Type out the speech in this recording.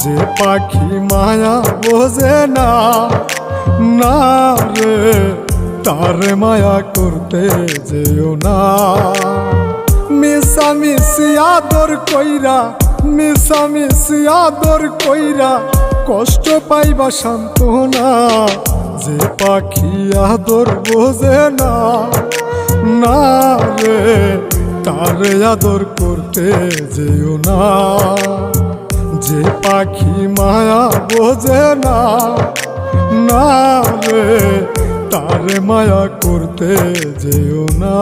যে পাখি মায়া বোঝে না, না রে তারে মায়া করতে যেও না। মিশামিশি আদর কইরা, মিশামিশি আদর কইরা কষ্ট পাইবা সান্ত্বনা। যে পাখি আদর বোঝে না, না রে তারে আদর করতে যেও না। যে পাখি মায়া বোঝে না, না রে তারে মায়া করতে যেও না।